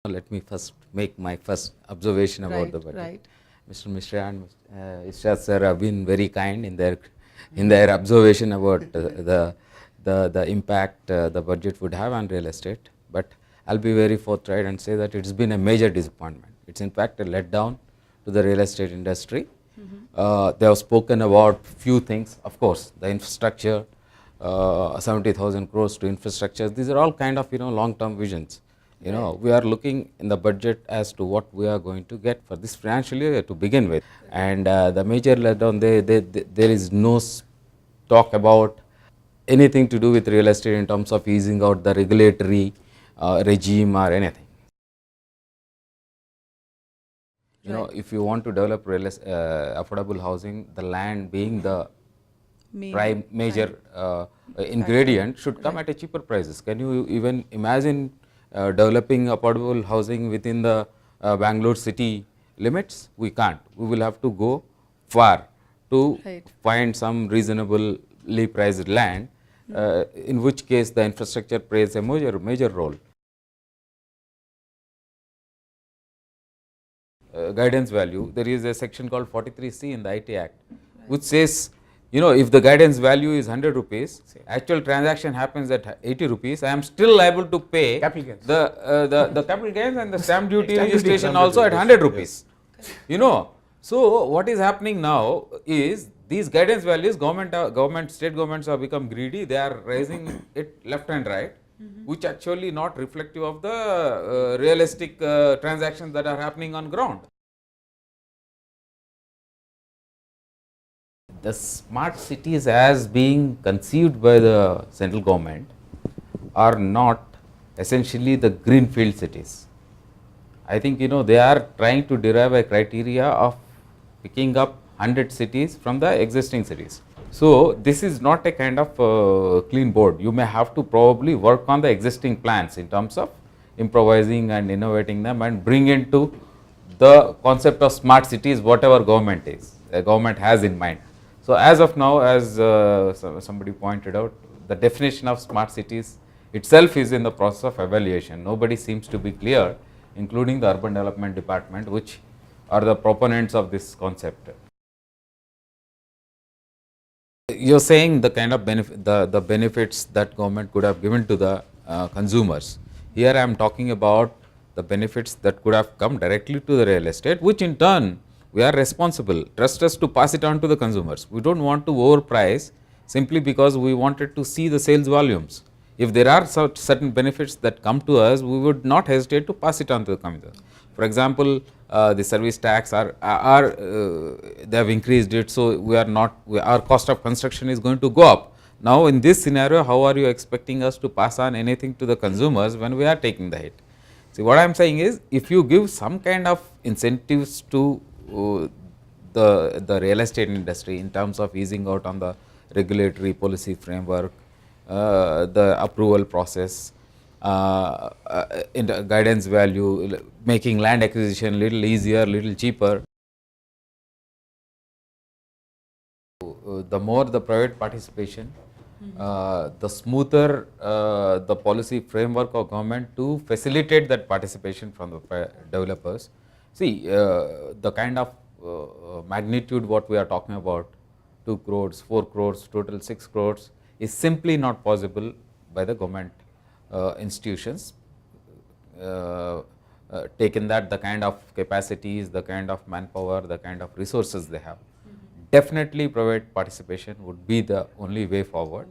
Let me first make my first observation about the budget. Right. Mr. Mishra and Ishrat sir have been very kind in their observation about the impact the budget would have on real estate. But I'll be very forthright and say that it's been a major disappointment. It's in fact a letdown to the real estate industry. They have spoken about few things, of course, the infrastructure, 70,000 crores to infrastructure. These are all kind of long-term visions. We are looking in the budget as to what we are going to get for this financial year to begin with. And the major letdown, there is no talk about anything to do with real estate in terms of easing out the regulatory regime or anything. If you want to develop affordable housing, the land being the major ingredient should come at a cheaper prices. Can you even imagine developing affordable housing within the Bangalore city limits? We can't. We will have to go far to find some reasonably priced land, in which case the infrastructure plays a major role. Guidance value, there is a section called 43C in the IT Act, which says, if the guidance value is 100 rupees, actual transaction happens at 80 rupees, I am still liable to pay the capital gains and the stamp duty registration also at 100 rupees. So what is happening now is these guidance values, state governments have become greedy. They are raising it left and right, which actually not reflective of the realistic transactions that are happening on ground. The smart cities as being conceived by the central government are not essentially the greenfield cities. I think they are trying to derive a criteria of picking up 100 cities from the existing cities. So this is not a kind of clean board. You may have to probably work on the existing plans in terms of improvising and innovating them and bring into the concept of smart cities whatever government has in mind. So as of now, as somebody pointed out, the definition of smart cities itself is in the process of evaluation. Nobody seems to be clear, including the Urban Development Department, which are the proponents of this concept. You're saying the kind of the benefits that government could have given to the consumers. Here I am talking about the benefits that could have come directly to the real estate, which in turn we are responsible. Trust us to pass it on to the consumers. We don't want to overprice simply because we wanted to see the sales volumes. If there are certain benefits that come to us, we would not hesitate to pass it on to the consumer. For example, the service tax they have increased it, so our cost of construction is going to go up. Now in this scenario, how are you expecting us to pass on anything to the consumers when we are taking the hit? See, what I am saying is, if you give some kind of incentives to the real estate industry in terms of easing out on the regulatory policy framework, the approval process, in the guidance value, making land acquisition little easier, little cheaper. The more the private participation, the smoother the policy framework of government to facilitate that participation from the developers. See, the kind of magnitude what we are talking about, 2 crores, 4 crores, total 6 crores, is simply not possible by the government institutions, taken that the kind of capacities, the kind of manpower, the kind of resources they have. Definitely private participation would be the only way forward.